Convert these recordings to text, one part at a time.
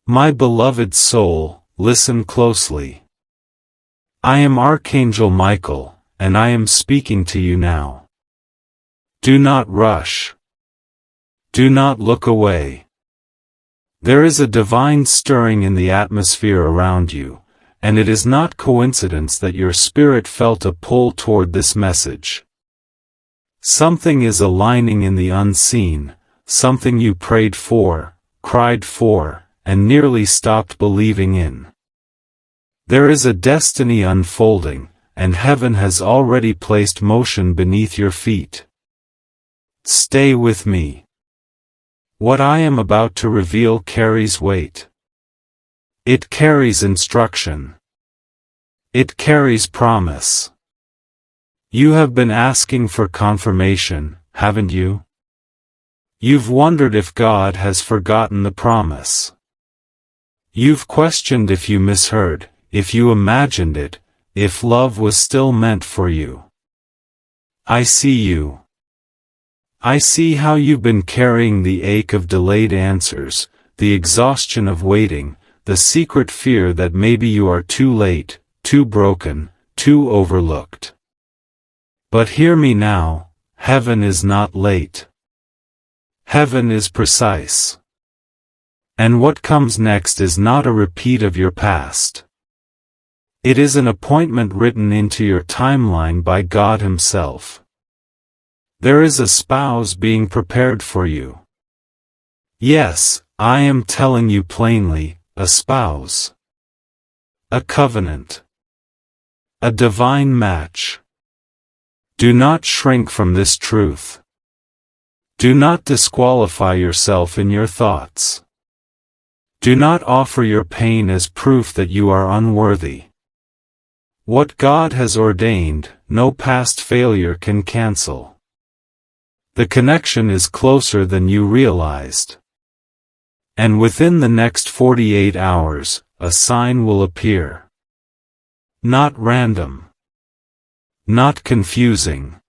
My beloved soul, listen closely. I am Archangel Michael, and I am speaking to you now. Do not rush. Do not look away. There is a divine stirring in the atmosphere around you, and it is not coincidence that your spirit felt a pull toward this message. Something is aligning in the unseen, something you prayed for, cried for, and nearly stopped believing in. There is a destiny unfolding, and heaven has already placed motion beneath your feet. Stay with me. What I am about to reveal carries weight. It carries instruction. It carries promise. You have been asking for confirmation, haven't you? You've wondered if God has forgotten the promise. You've questioned if you misheard, if you imagined it, if love was still meant for you. I see you. I see how you've been carrying the ache of delayed answers, the exhaustion of waiting, the secret fear that maybe you are too late, too broken, too overlooked. But hear me now, heaven is not late. Heaven is precise. And what comes next is not a repeat of your past. It is an appointment written into your timeline by God Himself. There is a spouse being prepared for you. Yes, I am telling you plainly, a spouse. A covenant. A divine match. Do not shrink from this truth. Do not disqualify yourself in your thoughts. Do not offer your pain as proof that you are unworthy. What God has ordained, no past failure can cancel. The connection is closer than you realized. And within the next 48 hours, a sign will appear. Not random. Not confusing.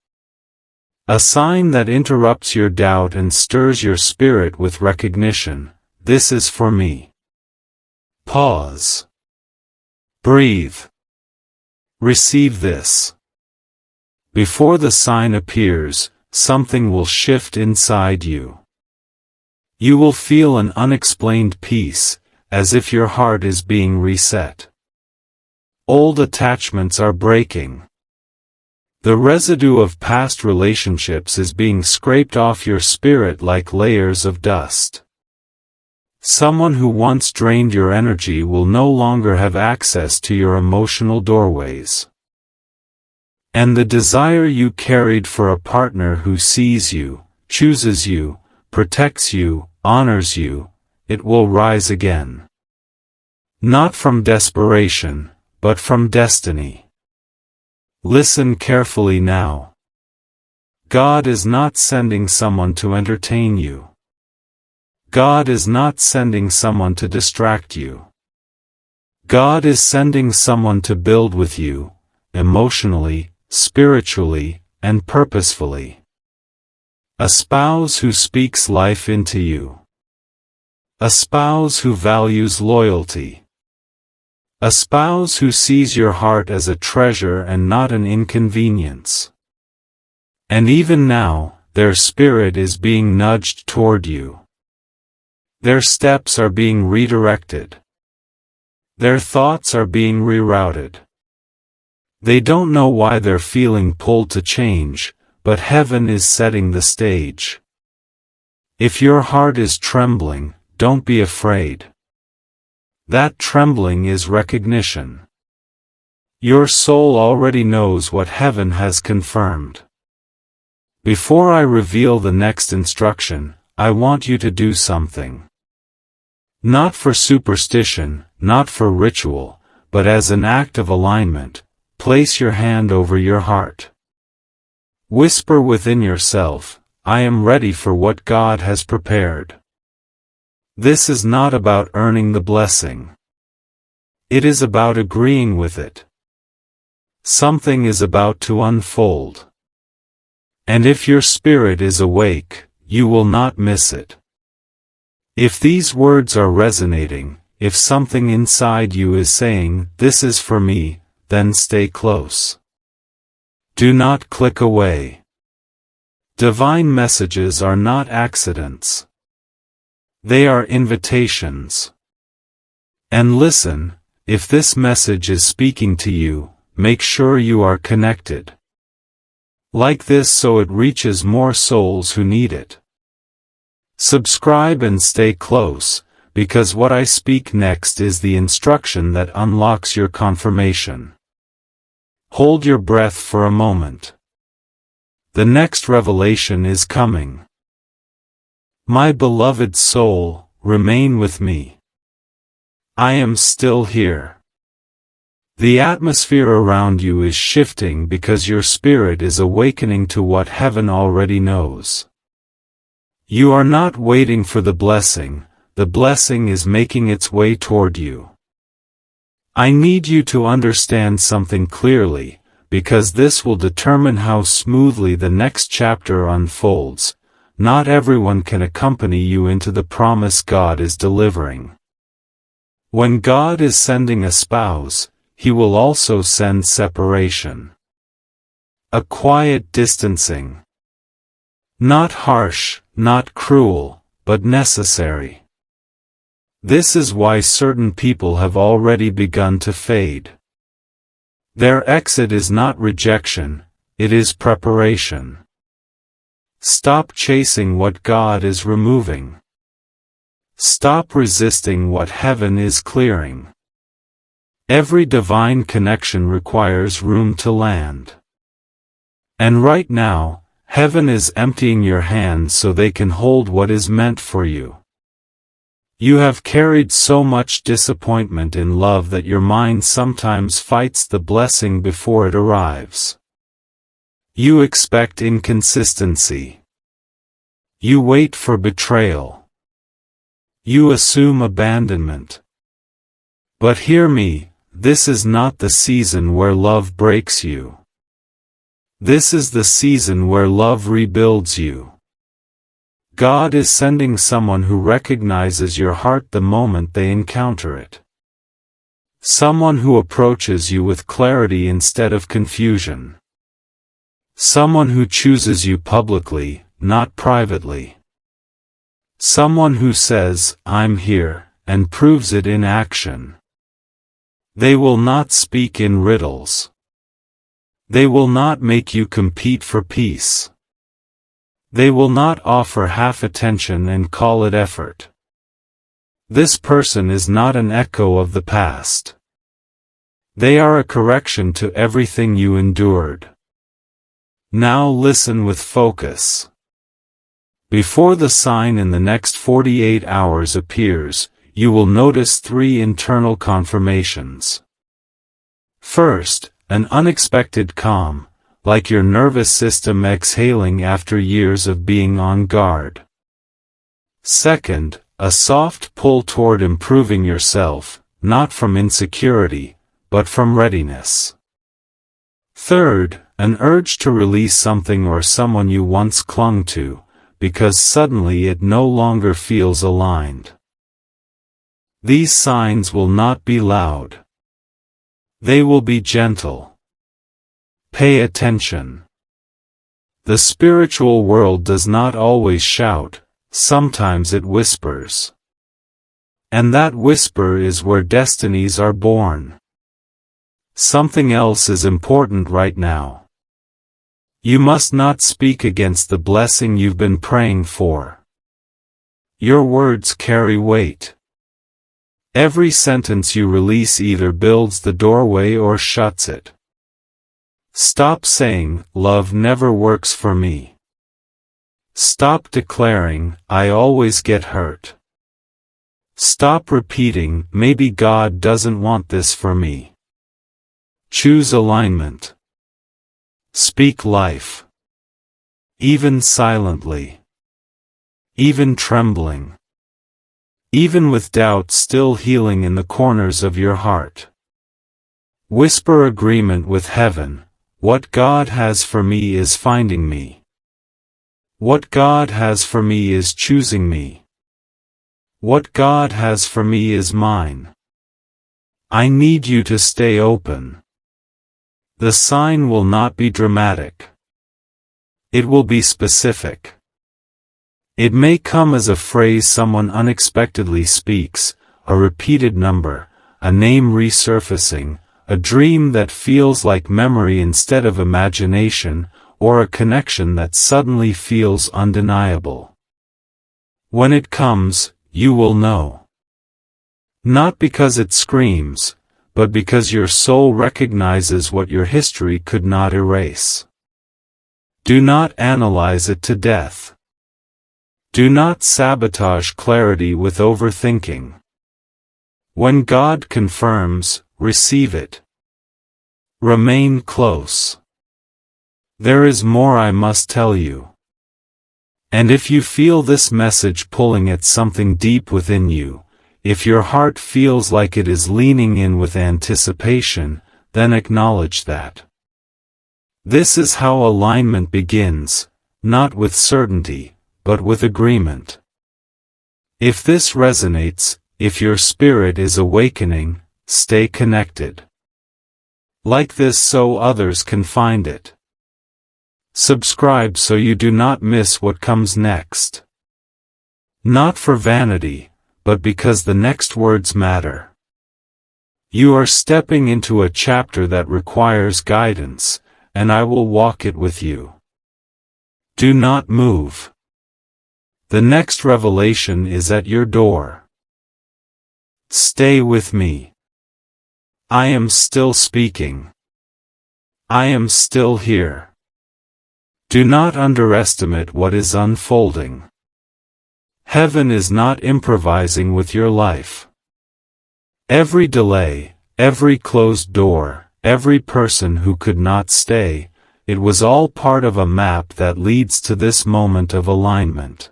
A sign that interrupts your doubt and stirs your spirit with recognition. This is for me. Pause. Breathe. Receive this. Before the sign appears, something will shift inside you. You will feel an unexplained peace, as if your heart is being reset. Old attachments are breaking. The residue of past relationships is being scraped off your spirit like layers of dust. Someone who once drained your energy will no longer have access to your emotional doorways. And the desire you carried for a partner who sees you, chooses you, protects you, honors you, it will rise again. Not from desperation, but from destiny. Listen carefully now. God is not sending someone to entertain you. God is not sending someone to distract you. God is sending someone to build with you, emotionally, spiritually, and purposefully. A spouse who speaks life into you. A spouse who values loyalty. A spouse who sees your heart as a treasure and not an inconvenience. And even now, their spirit is being nudged toward you. Their steps are being redirected. Their thoughts are being rerouted. They don't know why they're feeling pulled to change, but heaven is setting the stage. If your heart is trembling, don't be afraid. That trembling is recognition. Your soul already knows what heaven has confirmed. Before I reveal the next instruction, I want you to do something. Not for superstition, not for ritual, but as an act of alignment, place your hand over your heart. Whisper within yourself, I am ready for what God has prepared. This is not about earning the blessing. It is about agreeing with it. Something is about to unfold. And if your spirit is awake, you will not miss it. If these words are resonating, if something inside you is saying, "This is for me," then stay close. Do not click away. Divine messages are not accidents. They are invitations. And listen, if this message is speaking to you, make sure you are connected. Like this so it reaches more souls who need it. Subscribe and stay close, because what I speak next is the instruction that unlocks your confirmation. Hold your breath for a moment. The next revelation is coming. My beloved soul, remain with me. I am still here. The atmosphere around you is shifting because your spirit is awakening to what heaven already knows. You are not waiting for the blessing is making its way toward you. I need you to understand something clearly, because this will determine how smoothly the next chapter unfolds. Not everyone can accompany you into the promise God is delivering. When God is sending a spouse, He will also send separation. A quiet distancing. Not harsh, not cruel, but necessary. This is why certain people have already begun to fade. Their exit is not rejection, it is preparation. Stop chasing what God is removing. Stop resisting what heaven is clearing. Every divine connection requires room to land. And right now, heaven is emptying your hands so they can hold what is meant for you. You have carried so much disappointment in love that your mind sometimes fights the blessing before it arrives. You expect inconsistency. You wait for betrayal. You assume abandonment. But hear me, this is not the season where love breaks you. This is the season where love rebuilds you. God is sending someone who recognizes your heart the moment they encounter it. Someone who approaches you with clarity instead of confusion. Someone who chooses you publicly, not privately. Someone who says, "I'm here," and proves it in action. They will not speak in riddles. They will not make you compete for peace. They will not offer half attention and call it effort. This person is not an echo of the past. They are a correction to everything you endured. Now listen with focus. Before the sign in the next 48 hours appears, you will notice 3 internal confirmations. First, an unexpected calm, like your nervous system exhaling after years of being on guard. Second, a soft pull toward improving yourself, not from insecurity, but from readiness. Third, an urge to release something or someone you once clung to, because suddenly it no longer feels aligned. These signs will not be loud. They will be gentle. Pay attention. The spiritual world does not always shout, sometimes it whispers. And that whisper is where destinies are born. Something else is important right now. You must not speak against the blessing you've been praying for. Your words carry weight. Every sentence you release either builds the doorway or shuts it. Stop saying, "Love never works for me." Stop declaring, "I always get hurt." Stop repeating, "Maybe God doesn't want this for me." Choose alignment. Speak life. Even silently. Even trembling. Even with doubt still healing in the corners of your heart. Whisper agreement with heaven. What God has for me is finding me. What God has for me is choosing me. What God has for me is mine. I need you to stay open. The sign will not be dramatic. It will be specific. It may come as a phrase someone unexpectedly speaks, a repeated number, a name resurfacing, a dream that feels like memory instead of imagination, or a connection that suddenly feels undeniable. When it comes, you will know. Not because it screams, but because your soul recognizes what your history could not erase. Do not analyze it to death. Do not sabotage clarity with overthinking. When God confirms, receive it. Remain close. There is more I must tell you. And if you feel this message pulling at something deep within you, if your heart feels like it is leaning in with anticipation, then acknowledge that. This is how alignment begins, not with certainty, but with agreement. If this resonates, if your spirit is awakening, stay connected. Like this so others can find it. Subscribe so you do not miss what comes next. Not for vanity, but because the next words matter. You are stepping into a chapter that requires guidance, and I will walk it with you. Do not move. The next revelation is at your door. Stay with me. I am still speaking. I am still here. Do not underestimate what is unfolding. Heaven is not improvising with your life. Every delay, every closed door, every person who could not stay, it was all part of a map that leads to this moment of alignment.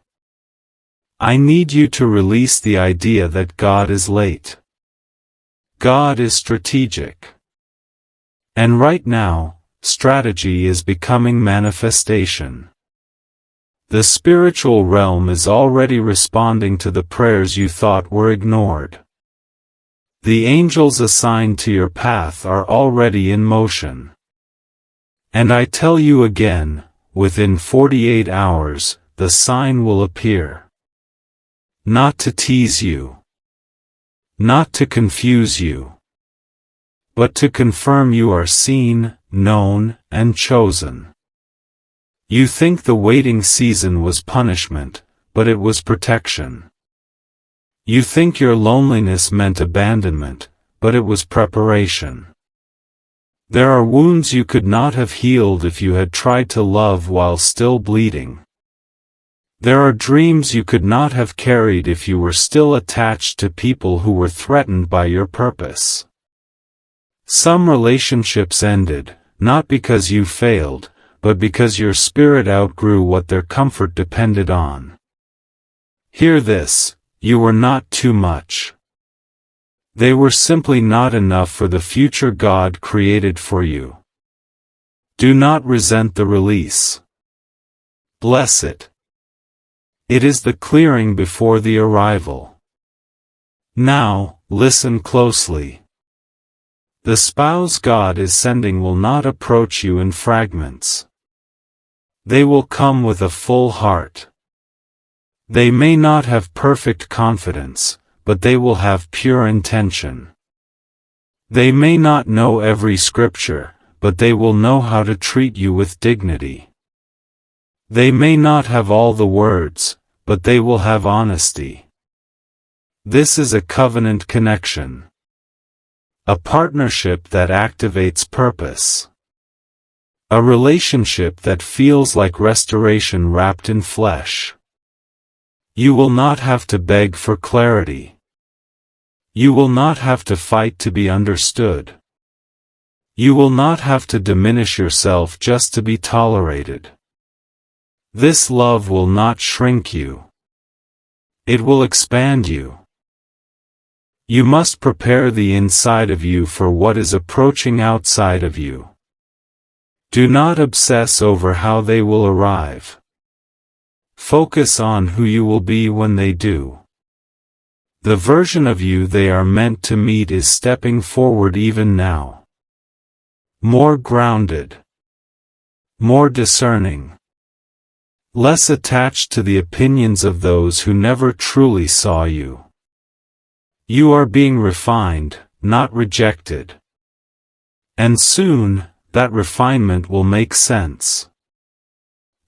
I need you to release the idea that God is late. God is strategic. And right now, strategy is becoming manifestation. The spiritual realm is already responding to the prayers you thought were ignored. The angels assigned to your path are already in motion. And I tell you again, within 48 hours, the sign will appear. Not to tease you. Not to confuse you. But to confirm you are seen, known, and chosen. You think the waiting season was punishment, but it was protection. You think your loneliness meant abandonment, but it was preparation. There are wounds you could not have healed if you had tried to love while still bleeding. There are dreams you could not have carried if you were still attached to people who were threatened by your purpose. Some relationships ended, not because you failed, but because your spirit outgrew what their comfort depended on. Hear this, you were not too much. They were simply not enough for the future God created for you. Do not resent the release. Bless it. It is the clearing before the arrival. Now, listen closely. The spouse God is sending will not approach you in fragments. They will come with a full heart. They may not have perfect confidence, but they will have pure intention. They may not know every scripture, but they will know how to treat you with dignity. They may not have all the words, but they will have honesty. This is a covenant connection. A partnership that activates purpose. A relationship that feels like restoration wrapped in flesh. You will not have to beg for clarity. You will not have to fight to be understood. You will not have to diminish yourself just to be tolerated. This love will not shrink you. It will expand you. You must prepare the inside of you for what is approaching outside of you. Do not obsess over how they will arrive. Focus on who you will be when they do. The version of you they are meant to meet is stepping forward even now. More grounded. More discerning. Less attached to the opinions of those who never truly saw you. You are being refined, not rejected. And soon, that refinement will make sense.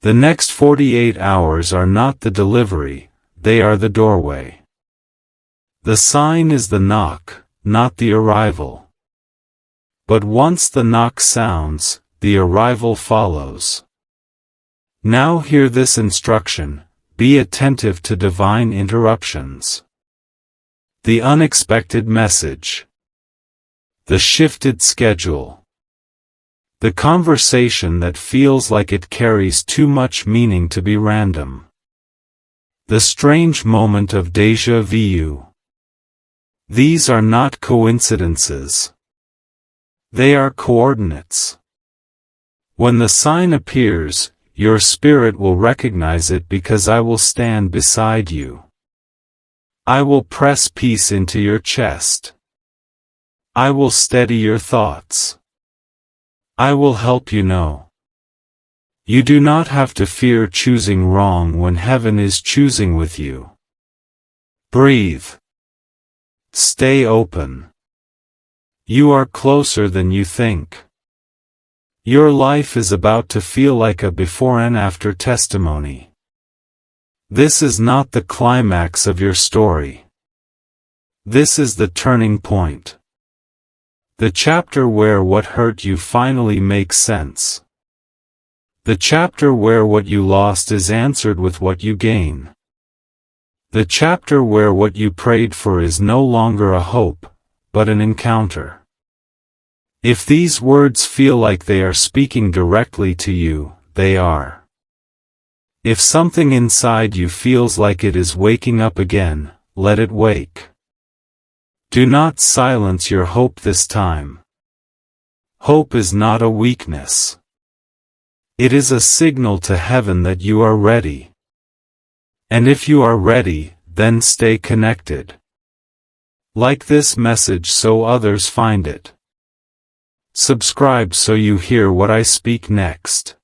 The next 48 hours are not the delivery, they are the doorway. The sign is the knock, not the arrival. But once the knock sounds, the arrival follows. Now hear this instruction, be attentive to divine interruptions. The unexpected message. The shifted schedule. The conversation that feels like it carries too much meaning to be random. The strange moment of déjà vu. These are not coincidences. They are coordinates. When the sign appears, your spirit will recognize it because I will stand beside you. I will press peace into your chest. I will steady your thoughts. I will help you know. You do not have to fear choosing wrong when heaven is choosing with you. Breathe. Stay open. You are closer than you think. Your life is about to feel like a before and after testimony. This is not the climax of your story. This is the turning point. The chapter where what hurt you finally makes sense. The chapter where what you lost is answered with what you gain. The chapter where what you prayed for is no longer a hope, but an encounter. If these words feel like they are speaking directly to you, they are. If something inside you feels like it is waking up again, let it wake. Do not silence your hope this time. Hope is not a weakness. It is a signal to heaven that you are ready. And if you are ready, then stay connected. Like this message so others find it. Subscribe so you hear what I speak next.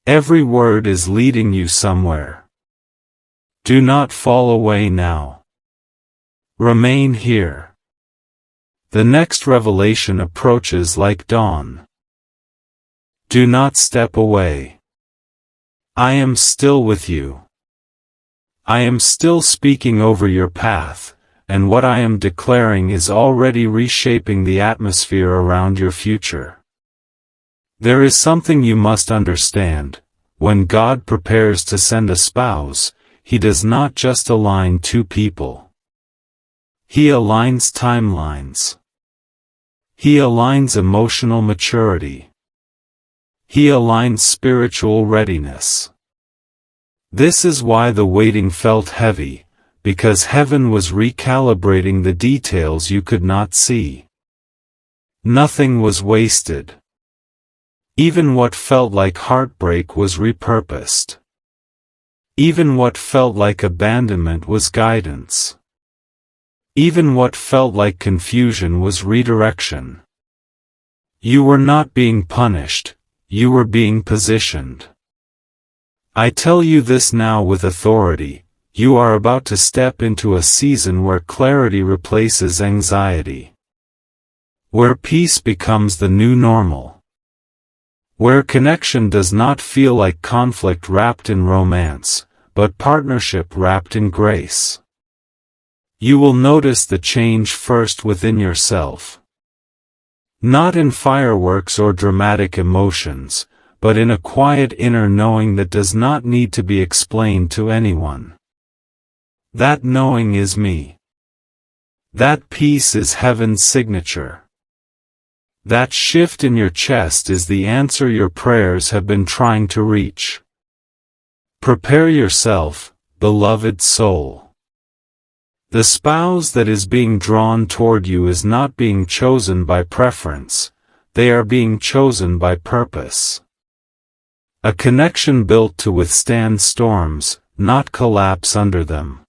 Every word is leading you somewhere. Do not fall away now. Remain here. The next revelation approaches like dawn. Do not step away. I am still with you. I am still speaking over your path, and what I am declaring is already reshaping the atmosphere around your future. There is something you must understand. When God prepares to send a spouse, He does not just align two people. He aligns timelines. He aligns emotional maturity. He aligns spiritual readiness. This is why the waiting felt heavy, because heaven was recalibrating the details you could not see. Nothing was wasted. Even what felt like heartbreak was repurposed. Even what felt like abandonment was guidance. Even what felt like confusion was redirection. You were not being punished, you were being positioned. I tell you this now with authority, you are about to step into a season where clarity replaces anxiety. Where peace becomes the new normal. Where connection does not feel like conflict wrapped in romance, but partnership wrapped in grace. You will notice the change first within yourself. Not in fireworks or dramatic emotions, but in a quiet inner knowing that does not need to be explained to anyone. That knowing is me. That peace is heaven's signature. That shift in your chest is the answer your prayers have been trying to reach. Prepare yourself, beloved soul. The spouse that is being drawn toward you is not being chosen by preference, they are being chosen by purpose. A connection built to withstand storms, not collapse under them.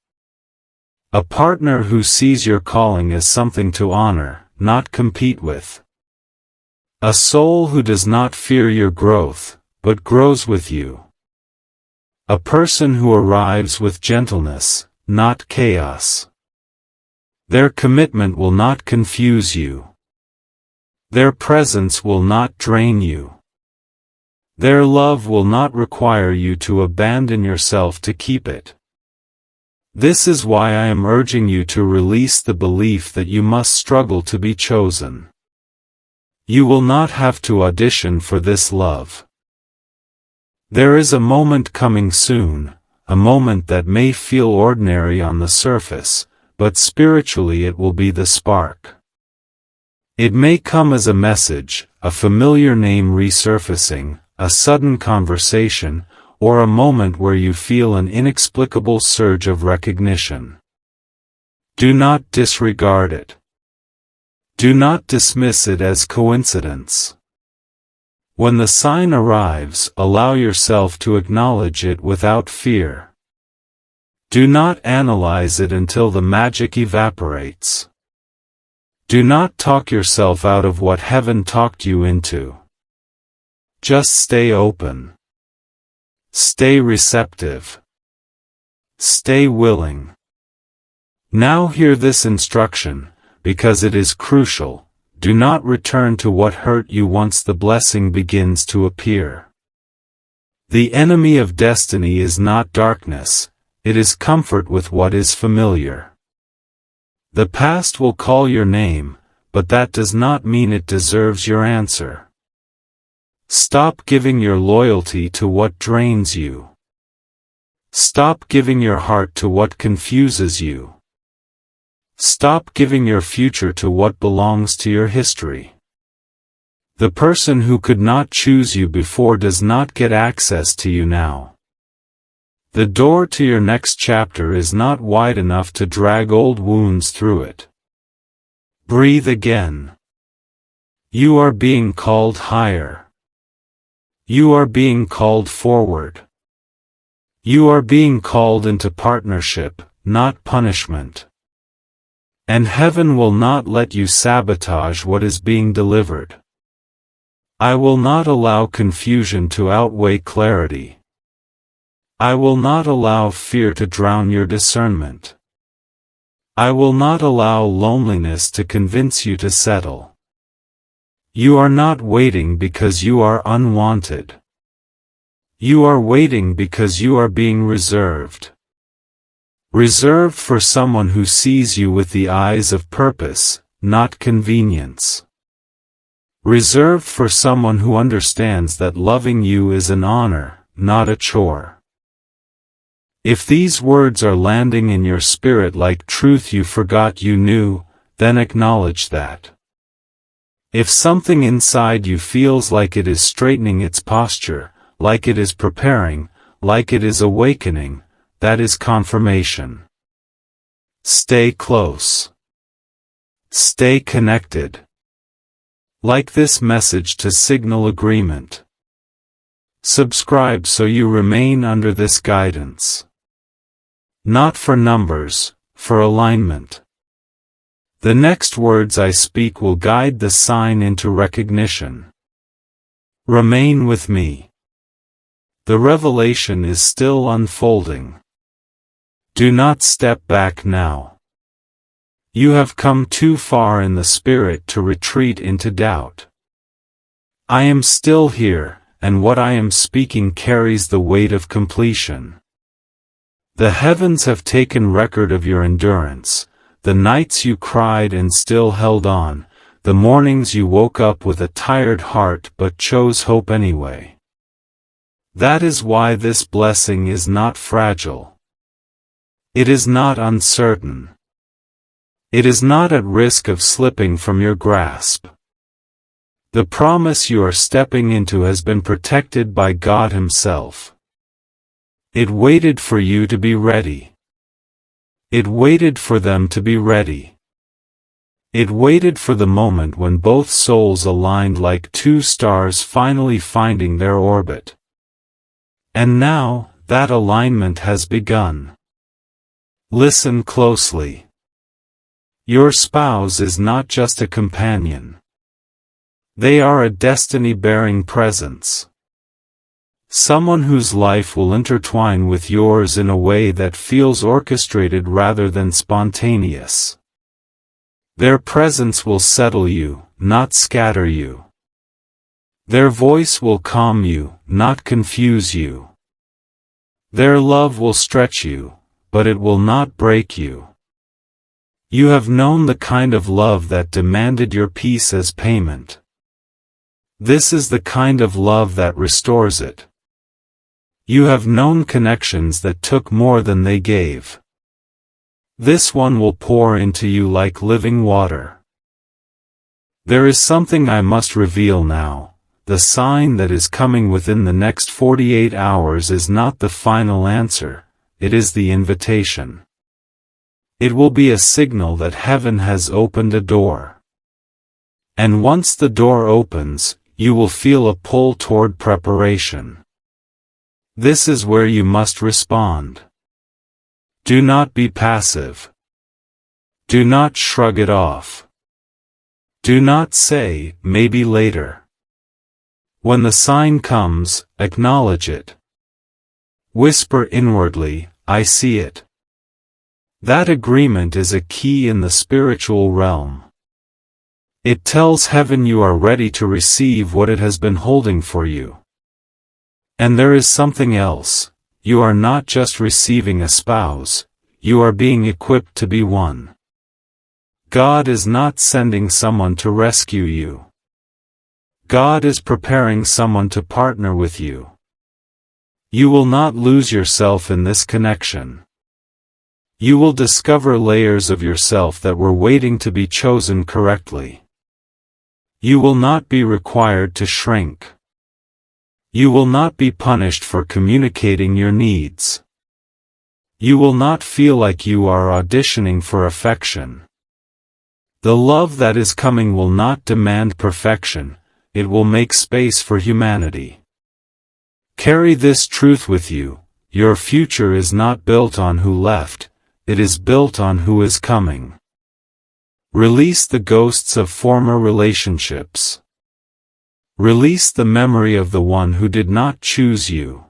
A partner who sees your calling as something to honor, not compete with. A soul who does not fear your growth, but grows with you. A person who arrives with gentleness, not chaos. Their commitment will not confuse you. Their presence will not drain you. Their love will not require you to abandon yourself to keep it. This is why I am urging you to release the belief that you must struggle to be chosen. You will not have to audition for this love. There is a moment coming soon, a moment that may feel ordinary on the surface, but spiritually it will be the spark. It may come as a message, a familiar name resurfacing, a sudden conversation, or a moment where you feel an inexplicable surge of recognition. Do not disregard it. Do not dismiss it as coincidence. When the sign arrives, allow yourself to acknowledge it without fear. Do not analyze it until the magic evaporates. Do not talk yourself out of what heaven talked you into. Just stay open. Stay receptive. Stay willing. Now hear this instruction, because it is crucial. Do not return to what hurt you once the blessing begins to appear. The enemy of destiny is not darkness, it is comfort with what is familiar. The past will call your name, but that does not mean it deserves your answer. Stop giving your loyalty to what drains you. Stop giving your heart to what confuses you. Stop giving your future to what belongs to your history. The person who could not choose you before does not get access to you now. The door to your next chapter is not wide enough to drag old wounds through it. Breathe again. You are being called higher. You are being called forward. You are being called into partnership, not punishment. And heaven will not let you sabotage what is being delivered. I will not allow confusion to outweigh clarity. I will not allow fear to drown your discernment. I will not allow loneliness to convince you to settle. You are not waiting because you are unwanted. You are waiting because you are being reserved. Reserved for someone who sees you with the eyes of purpose, not convenience. Reserved for someone who understands that loving you is an honor, not a chore. If these words are landing in your spirit like truth you forgot you knew, then acknowledge that. If something inside you feels like it is straightening its posture, like it is preparing, like it is awakening, that is confirmation. Stay close. Stay connected. Like this message to signal agreement. Subscribe so you remain under this guidance. Not for numbers, for alignment. The next words I speak will guide the sign into recognition. Remain with me. The revelation is still unfolding. Do not step back now. You have come too far in the spirit to retreat into doubt. I am still here, and what I am speaking carries the weight of completion. The heavens have taken record of your endurance, the nights you cried and still held on, the mornings you woke up with a tired heart but chose hope anyway. That is why this blessing is not fragile. It is not uncertain. It is not at risk of slipping from your grasp. The promise you are stepping into has been protected by God Himself. It waited for you to be ready. It waited for them to be ready. It waited for the moment when both souls aligned like two stars finally finding their orbit. And now, that alignment has begun. Listen closely. Your spouse is not just a companion. They are a destiny-bearing presence. Someone whose life will intertwine with yours in a way that feels orchestrated rather than spontaneous. Their presence will settle you, not scatter you. Their voice will calm you, not confuse you. Their love will stretch you, but it will not break you. You have known the kind of love that demanded your peace as payment. This is the kind of love that restores it. You have known connections that took more than they gave. This one will pour into you like living water. There is something I must reveal now. The sign that is coming within the next 48 hours is not the final answer, it is the invitation. It will be a signal that heaven has opened a door. And once the door opens, you will feel a pull toward preparation. This is where you must respond. Do not be passive. Do not shrug it off. Do not say, maybe later. When the sign comes, acknowledge it. Whisper inwardly, I see it. That agreement is a key in the spiritual realm. It tells heaven you are ready to receive what it has been holding for you. And there is something else. You are not just receiving a spouse, you are being equipped to be one. God is not sending someone to rescue you. God is preparing someone to partner with you. You will not lose yourself in this connection. You will discover layers of yourself that were waiting to be chosen correctly. You will not be required to shrink. You will not be punished for communicating your needs. You will not feel like you are auditioning for affection. The love that is coming will not demand perfection, it will make space for humanity. Carry this truth with you, your future is not built on who left, it is built on who is coming. Release the ghosts of former relationships. Release the memory of the one who did not choose you.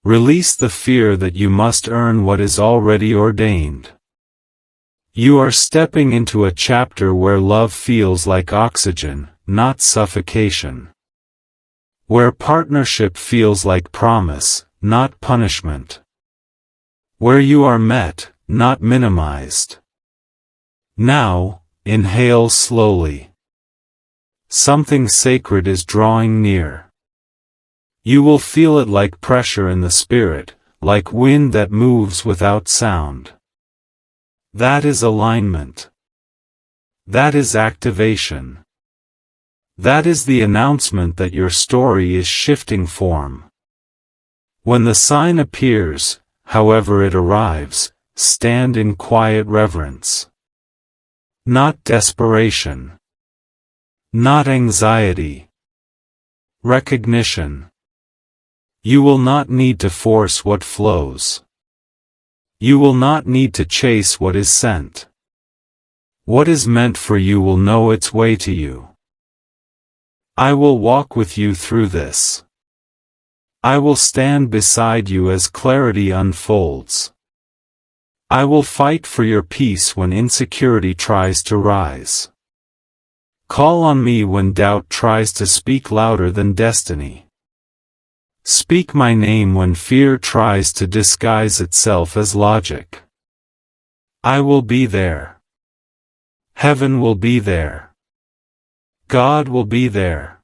Release the fear that you must earn what is already ordained. You are stepping into a chapter where love feels like oxygen, not suffocation. Where partnership feels like promise, not punishment. Where you are met, not minimized. Now, inhale slowly. Something sacred is drawing near. You will feel it like pressure in the spirit, like wind that moves without sound. That is alignment. That is activation. That is the announcement that your story is shifting form. When the sign appears, however it arrives, stand in quiet reverence. Not desperation. Not anxiety. Recognition. You will not need to force what flows. You will not need to chase what is sent. What is meant for you will know its way to you. I will walk with you through this. I will stand beside you as clarity unfolds. I will fight for your peace when insecurity tries to rise. Call on me when doubt tries to speak louder than destiny. Speak my name when fear tries to disguise itself as logic. I will be there. Heaven will be there. God will be there.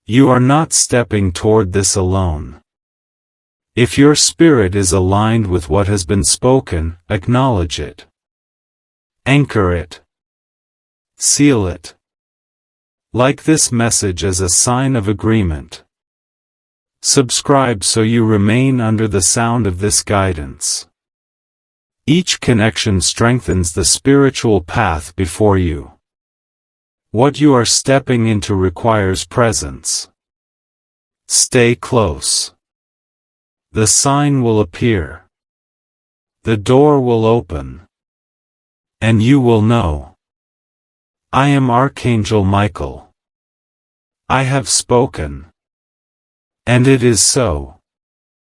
You are not stepping toward this alone. If your spirit is aligned with what has been spoken, acknowledge it. Anchor it. Seal it. Like this message as a sign of agreement. Subscribe so you remain under the sound of this guidance. Each connection strengthens the spiritual path before you. What you are stepping into requires presence. Stay close. The sign will appear. The door will open. And you will know. I am Archangel Michael. I have spoken. And it is so.